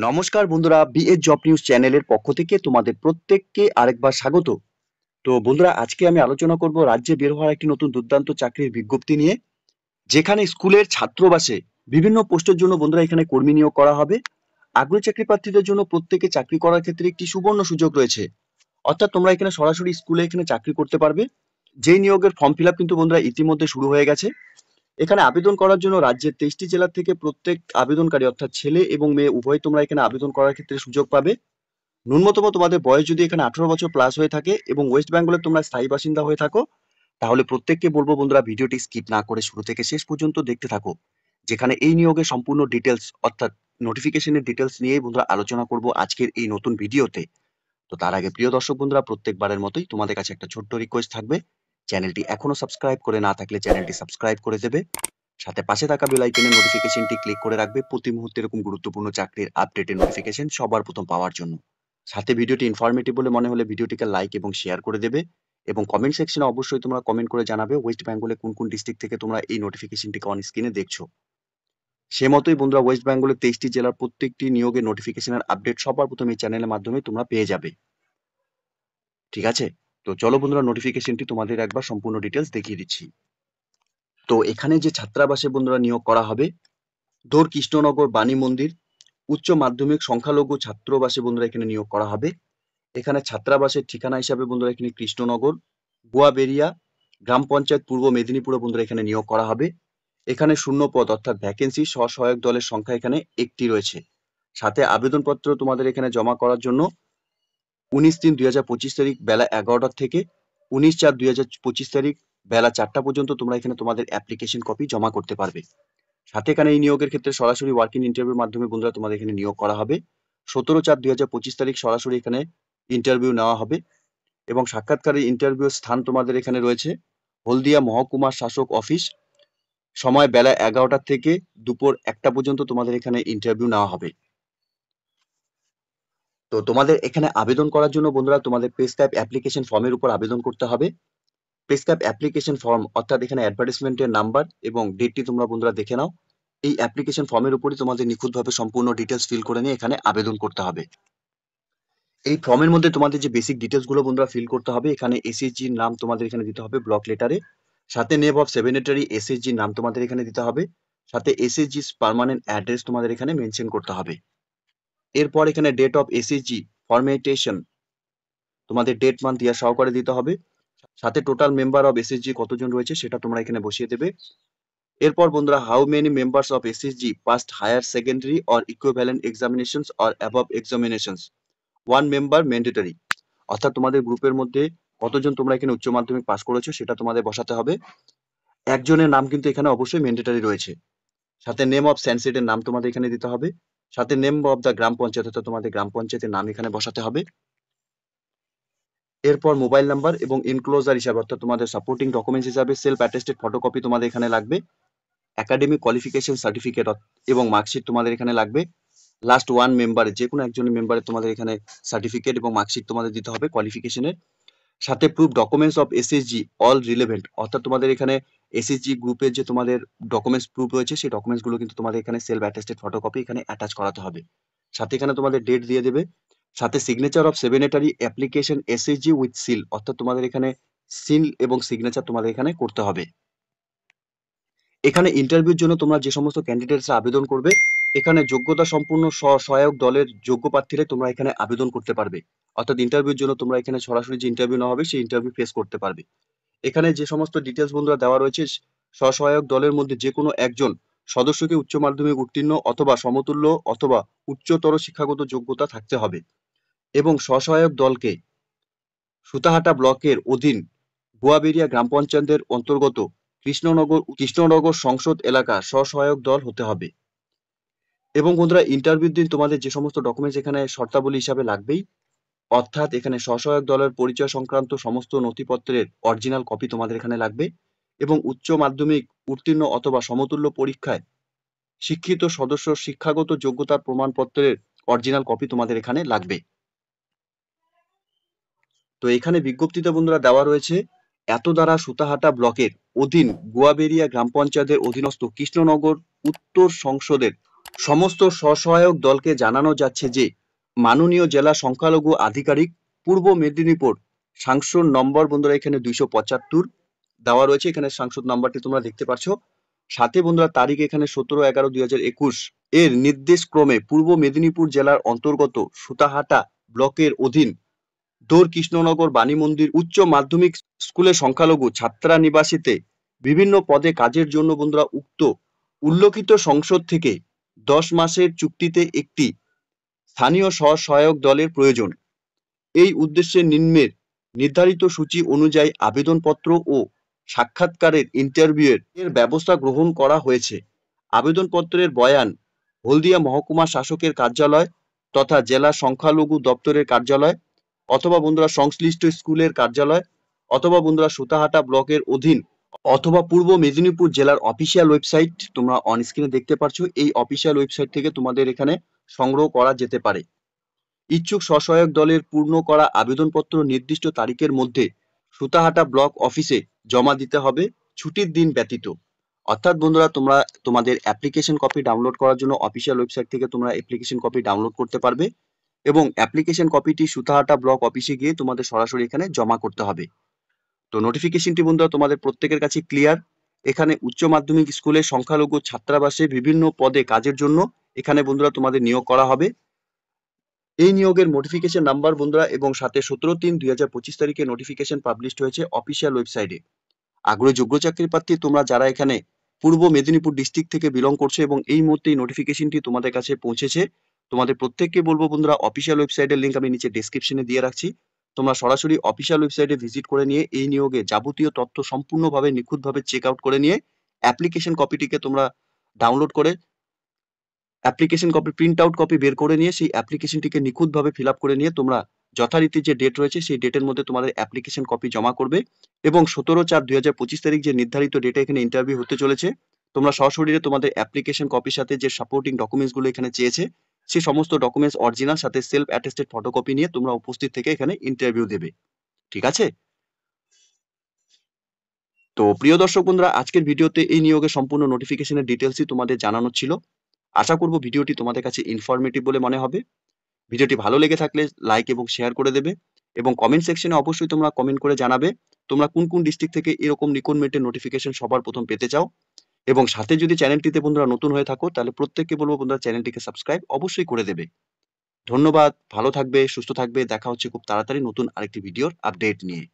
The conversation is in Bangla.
নমস্কার বন্ধুরা, বিএস জব নিউজ চ্যানেলের পক্ষ থেকে তোমাদের প্রত্যেককে আরেকবার স্বাগত। তো বন্ধুরা, আজকে আমি আলোচনা করব রাজ্যে বের হওয়া একটি নতুন দুর্দান্ত চাকরির বিজ্ঞপ্তি নিয়ে, যেখানে স্কুলের ছাত্রাবাসে বিভিন্ন পোস্টের জন্য বন্ধুরা এখানে কর্মী নিয়োগ করা হবে। আগ্রহী চাকরি প্রার্থীদের জন্য প্রত্যেকে চাকরি করার ক্ষেত্রে একটি সুবর্ণ সুযোগ রয়েছে। অর্থাৎ তোমরা এখানে সরাসরি স্কুলে এখানে চাকরি করতে পারবে। যেই নিয়োগের ফর্ম ফিল আপ কিন্তু বন্ধুরা ইতিমধ্যে শুরু হয়ে গেছে। এখানে আবেদন করার জন্য রাজ্যের 23টি জেলা থেকে প্রত্যেক আবেদনকারী অর্থাৎ ছেলে এবং মেয়ে উভয় তোমরা এখানে আবেদন করার ক্ষেত্রে সুযোগ পাবে। ন্যূনতম তোমাদের বয়স যদি এখানে 18 বছর প্লাস হয়ে থাকে এবং ওয়েস্ট বেঙ্গলের তোমরা স্থায়ী বাসিন্দা হয়ে থাকো, তাহলে প্রত্যেককে বলবো বন্ধুরা ভিডিওটি স্কিপ না করে শুরু থেকে শেষ পর্যন্ত দেখতে থাকো, যেখানে এই নিয়োগের সম্পূর্ণ ডিটেলস অর্থাৎ নোটিফিকেশনের ডিটেলস নিয়েই বন্ধুরা আলোচনা করব আজকের এই নতুন ভিডিওতে। তো তার আগে প্রিয় দর্শক বন্ধুরা, প্রত্যেকবারের মতোই তোমাদের কাছে একটা ছোট্ট রিকোয়েস্ট থাকবে, চ্যানেলটি এখনো সাবস্ক্রাইব করে না থাকলে চ্যানেলটি সাবস্ক্রাইব করে দেবে, সাথে পাশে থাকা বেল আইকনের নোটিফিকেশনটি ক্লিক করে রাখবে প্রতি মুহূর্তে এরকম গুরুত্বপূর্ণ চাকরির আপডেটের নোটিফিকেশন সবার প্রথম পাওয়ার জন্য। সাথে ভিডিওটি ইনফরমেটিভ বলে মনে হলে ভিডিওটিকে লাইক এবং শেয়ার করে দেবে এবং কমেন্ট সেকশনে অবশ্যই তোমরা কমেন্ট করে জানাবে ওয়েস্ট বেঙ্গলে কোন কোন ডিস্ট্রিক্ট থেকে তোমরা এই নোটিফিকেশনটিকে অন স্ক্রিনে দেখছো। সে মতোই বন্ধুরা, ওয়েস্ট বেঙ্গলের 23টি জেলার প্রত্যেকটি নিয়োগের নোটিফিকেশনের আপডেট সবার প্রথম এই চ্যানেলের মাধ্যমে তোমরা পেয়ে যাবে। ঠিক আছে, তো চলো বন্ধুরা নোটিফিকেশনটি তোমাদের একবার সম্পূর্ণ ডিটেলস দেখিয়ে দিচ্ছি। তো এখানে যে ছাত্রাবাসে বন্ধুরা নিয়োগ করা হবে, দৌড় কৃষ্ণনগর বাণী মন্দির উচ্চ মাধ্যমিক সংখ্যালঘু ছাত্রাবাসে বন্ধুরা এখানে নিয়োগ করা হবে। এখানে ছাত্রাবাসের ঠিকানা হিসাবে বন্ধুরা এখানে কৃষ্ণনগর গুয়াবেরিয়া গ্রাম পঞ্চায়েত পূর্ব মেদিনীপুরে বন্ধুরা এখানে নিয়োগ করা হবে। এখানে শূন্য পদ অর্থাৎ ভ্যাকেন্সি স্বসহায়ক দলের সংখ্যা এখানে একটি রয়েছে। সাথে আবেদনপত্র তোমাদের এখানে জমা করার জন্য 19/3/2025 তারিখ বেলা 11টা থেকে 19/4/2025 তারিখ বেলা 4টা পর্যন্ত তোমরা এখানে তোমাদের অ্যাপ্লিকেশন কপি জমা করতে পারবে। সাথে এখানে এই নিয়োগের ক্ষেত্রে সরাসরি ওয়ার্কিং ইন্টারভিউর মাধ্যমে বন্ধুরা তোমাদের এখানে নিয়োগ করা হবে। 17/4/2025 তারিখ সরাসরি এখানে ইন্টারভিউ নেওয়া হবে এবং সাক্ষাৎকারের ইন্টারভিউ স্থান তোমাদের এখানে রয়েছে হলদিয়া মহকুমার শাসক অফিস। সময় বেলা 11টা থেকে দুপুর 1টা পর্যন্ত তোমাদের এখানে ইন্টারভিউ নেওয়া হবে। তো তোমাদের এখানে আবেদন করার জন্য বন্ধুরা তোমাদের প্রেসক্রাইব অ্যাপ্লিকেশন ফর্মের উপর আবেদন করতে হবে। প্রেসক্রাইব অ্যাপ্লিকেশন ফর্ম অর্থাৎ এখানে অ্যাডভার্টাইজমেন্টের নাম্বার এবং ডেটটি তোমরা বন্ধুরা দেখে নাও। এই অ্যাপ্লিকেশন ফর্মের উপরই তোমাদের নিখুঁতভাবে সম্পূর্ণ ডিটেলস ফিল করে নিয়ে এখানে আবেদন করতে হবে। এই ফর্মের মধ্যে তোমাদের যে বেসিক ডিটেলস গুলো বন্ধুরা ফিল করতে হবে, এখানে এসএসজির নাম তোমাদের এখানে দিতে হবে ব্লক লেটারে, সাথে নেম অফ সেভেনেটারি এসএসজির নাম তোমাদের এখানে দিতে হবে, সাথে এসএসজি পার্মানেন্ট অ্যাড্রেস তোমাদের এখানে মেনশন করতে হবে। এরপর এখানে ডেট অফ এসএসজি ফরমেটেশন তোমাদের ডেট মান্থ ইয়ার সহকারে দিতে হবে, সাথে টোটাল মেম্বার অফ এসএসজি কতজন রয়েছে সেটা তোমরা এখানে বসিয়ে দেবে। এরপর বন্ধুরা how many members of SSG passed higher secondary or equivalent examinations or above examinations, one member mandatory, অর্থাৎ তোমাদের গ্রুপের মধ্যে কতজন তোমরা এখানে উচ্চ মাধ্যমিক পাস করেছো সেটা তোমাদের বসাতে হবে। একজনের নাম কিন্তু এখানে অবশ্যই ম্যান্ডেটরি রয়েছে। সাথে নেম অফ স্যানসেটের নাম তোমাদের এখানে দিতে হবে, সাথে নেম অফ দ্য গ্রাম পঞ্চায়েত অর্থাৎ তোমাদের গ্রাম পঞ্চায়েতের নাম এখানে বসাতে হবে। এরপর মোবাইল নাম্বার এবং ইনক্লোজার হিসাবে অর্থাৎ তোমাদের সাপোর্টিং ডকুমেন্টস হিসাবে সেলফ অ্যাটেস্টেড ফটোকপি তোমাদের এখানে লাগবে, একাডেমিক কোয়ালিফিকেশন সার্টিফিকেট এবং মার্কশিট তোমাদের এখানে লাগবে। লাস্ট ওয়ান মেম্বারের যে কোনো একজন মেম্বারের তোমাদের এখানে সার্টিফিকেট এবং মার্কশিট তোমাদের দিতে হবে কোয়ালিফিকেশনের। সাথে proof documents of SSG all relevant, অর্থাৎ তোমাদের এখানে এসএসজি গ্রুপের যে তোমাদের ডকুমেন্টস প্রুফ রয়েছে সেই ডকুমেন্টস গুলো কিন্তু তোমাদের এখানে সেলফ অ্যাটেস্টেড ফটোকপি এখানে অ্যাটাচ করাতে হবে। সাথে এখানে তোমাদের ডেট দিয়ে দেবে, সাথে signature of signatory application SSG with seal, অর্থাৎ তোমাদের এখানে সিল এবং সিগনেচার তোমাদের এখানে করতে হবে। এখানে ইন্টারভিউর জন্য তোমরা যে সমস্ত ক্যান্ডিডেটসরা আবেদন করবে, এখানে যোগ্যতা সম্পূর্ণ সহায়ক দলের যোগ্য প্রার্থীরা তোমরা এখানে আবেদন করতে পারবে। অর্থাৎ ইন্টারভিউর জন্য তোমরা এখানে সরাসরি যে ইন্টারভিউ নেওয়া হবে সেই ইন্টারভিউ ফেস করতে পারবে। এখানে যে সমস্ত ডিটেলস বন্ধুরা দেওয়া রয়েছে, স্বসহায়ক দলের মধ্যে যে কোনো একজন সদস্যকে উচ্চ মাধ্যমিক উত্তীর্ণ অথবা সমতুল্য অথবা উচ্চতর শিক্ষাগত যোগ্যতা থাকতে হবে এবং স্বসহায়ক দলকে সুতাহাটা ব্লকের অধীন গুয়াবেরিয়া গ্রাম পঞ্চায়েতের অন্তর্গত কৃষ্ণনগর সংসদ এলাকা স্বসহায়ক দল হতে হবে। এবং বন্ধুরা ইন্টারভিউর দিন তোমাদের যে সমস্ত ডকুমেন্টস এখানে শর্তাবলী হিসাবে লাগবেই, অর্থাৎ এখানে স্বসহায়ক দলের পরিচয় সংক্রান্ত সমস্ত নথিপত্রের অরিজিনাল কপি তোমাদের এখানে লাগবে এবং উচ্চ মাধ্যমিক উত্তীর্ণ অথবা সমতুল্য পরীক্ষায় শিক্ষিত সদস্য শিক্ষাগত যোগ্যতার প্রমাণপত্রের অরিজিনাল কপি তোমাদের এখানে লাগবে। তো এখানে বিজ্ঞপ্তিতে বন্ধুরা দেওয়া রয়েছে এত দ্বারা সুতাহাটা ব্লকের অধীন গুয়াবেরিয়া গ্রাম পঞ্চায়েতের অধীনস্থ কৃষ্ণনগর উত্তর সংসদের সমস্ত স্বসহায়ক দলকে জানানো যাচ্ছে যে মাননীয় জেলা সংখ্যালঘু আধিকারিক পূর্ব মেদিনীপুর সাংসদ নম্বর বন্ধুরা এখানে 275 দেওয়া রয়েছে, এখানে সাংসদ নাম্বারটি তোমরা দেখতে পাচ্ছ। সাথে বন্ধুরা তারিখ এখানে 17/11/2021 এর নির্দেশ ক্রমে পূর্ব মেদিনীপুর জেলার অন্তর্গত সুতাহাটা ব্লকের অধীন দৌড় কৃষ্ণনগর বাণী মন্দির উচ্চ মাধ্যমিক স্কুলের সংখ্যালঘু ছাত্রানিবাসীতে বিভিন্ন পদে কাজের জন্য বন্ধুরা উল্লেখিত সংসদ থেকে 10 মাসের চুক্তিতে একটি স্থানীয় স্বসহায়ক দলের প্রয়োজন। এই উদ্দেশ্যে নিম্নের নির্ধারিত সূচি অনুযায়ী আবেদনপত্র ও সাক্ষাৎকারের ইন্টারভিউয়ের ব্যবস্থা গ্রহণ করা হয়েছে। আবেদনপত্রের বয়ান হলদিয়া মহকুমা শাসকের কার্যালয় তথা জেলা সংখ্যালঘু দপ্তরের কার্যালয় অথবা বন্ধুরা সংশ্লিষ্ট স্কুলের কার্যালয় অথবা বন্ধুরা সুতাহাটা ব্লকের অধীন অথবা পূর্ব মেদিনীপুর জেলার অফিসিয়াল ওয়েবসাইট তোমরা অন স্ক্রিনে দেখতে পাচ্ছ, এই অফিসিয়াল ওয়েবসাইট থেকে তোমাদের এখানে সংগ্রহ করা যেতে পারে। ইচ্ছুক স্বসহায়ক দলের পূর্ণ করা আবেদনপত্র নির্দিষ্ট তারিখের মধ্যে সুতাহাটা ব্লক অফিসে জমা দিতে হবে ছুটির দিন ব্যতীত। অর্থাৎ বন্ধুরা তোমরা তোমাদের অ্যাপ্লিকেশন কপি ডাউনলোড করার জন্য অফিসিয়াল ওয়েবসাইট থেকে তোমরা অ্যাপ্লিকেশন কপি ডাউনলোড করতে পারবে এবং অ্যাপ্লিকেশন কপিটি সুতাহাটা ব্লক অফিসে গিয়ে তোমাদের সরাসরি এখানে জমা করতে হবে। তো নোটিফিকেশনটি বন্ধুরা তোমাদের প্রত্যেকের কাছে ক্লিয়ার। এখানে উচ্চ মাধ্যমিক স্কুলের সংখ্যালঘু ছাত্রাবাসে বিভিন্ন পদে কাজের জন্য এখানে বন্ধুরা তোমাদের নিয়োগ করা হবে। এই নিয়োগের নোটিফিকেশন নাম্বার বন্ধুরা এবং সাথে 17/3/2025 তারিখে নোটিফিকেশন পাবলিশড হয়েছে অফিসিয়াল ওয়েবসাইটে। আগ্রহী যোগ্য চাকরি প্রার্থী তোমরা যারা এখানে পূর্ব মেদিনীপুর ডিস্ট্রিক্ট থেকে বিলং করছো এবং এই মুহূর্তে এই নোটিফিকেশনটি তোমাদের কাছে পৌঁছেছে, তোমাদের প্রত্যেককে বলবো বন্ধুরা অফিসিয়াল ওয়েবসাইটের লিংক আমি নিচে ডেসক্রিপশনে দিয়ে রাখছি। তোমরা সরাসরি অফিসিয়াল ওয়েবসাইটে ভিজিট করে নিয়ে এই নিয়োগে যাবতীয় তথ্য সম্পূর্ণভাবে নিখুঁতভাবে চেক আউট করে নিয়ে অ্যাপ্লিকেশন কপিটিকে তোমরা ডাউনলোড করে application copy print out copy বের করে নিয়ে সেই অ্যাপ্লিকেশনটিকে নিখুঁতভাবে ফিল আপ করে নিয়ে তোমরা যথারীতি যে ডেট রয়েছে সেই ডেটের মধ্যে তোমাদের অ্যাপ্লিকেশন কপি জমা করবে এবং 17/4/2025 তারিখ যে নির্ধারিত ডেটে এখানে ইন্টারভিউ হতে চলেছে তোমরা সশরীরে তোমাদের অ্যাপ্লিকেশন কপির সাথে যে সাপোর্টিং ডকুমেন্টসগুলো এখানে চেয়েছে সেই সমস্ত ডকুমেন্টস অরিজিনাল সাথে সেলফ অ্যাটেস্টেড ফটোকপি নিয়ে তোমরা উপস্থিত থেকে এখানে ইন্টারভিউ দেবে। ঠিক আছে? তো প্রিয় দর্শক বন্ধুরা আজকের ভিডিওতে এই নিয়োগের সম্পূর্ণ নোটিফিকেশনের ডিটেলসই তোমাদের জানানো ছিল। আশা করব ভিডিওটি তোমাদের কাছে ইনফরমেটিভ বলে মনে হবে। ভিডিওটি ভালো লেগে থাকলে লাইক এবং শেয়ার করে দেবে এবং কমেন্ট সেকশনে অবশ্যই তোমরা কমেন্ট করে জানাবে তোমরা কোন কোন ডিস্ট্রিক্ট থেকে এরকম রিক্রুটমেন্টের নোটিফিকেশন সবার প্রথম পেতে চাও। এবং সাথে যদি চ্যানেলটিতে বন্ধুরা নতুন হয়ে থাকো তাহলে প্রত্যেককে বলবো বন্ধুরা চ্যানেলটিকে সাবস্ক্রাইব অবশ্যই করে দেবে। ধন্যবাদ, ভালো থাকবে, সুস্থ থাকবে, দেখা হচ্ছে খুব তাড়াতাড়ি নতুন আরেকটি ভিডিওর আপডেট নিয়ে।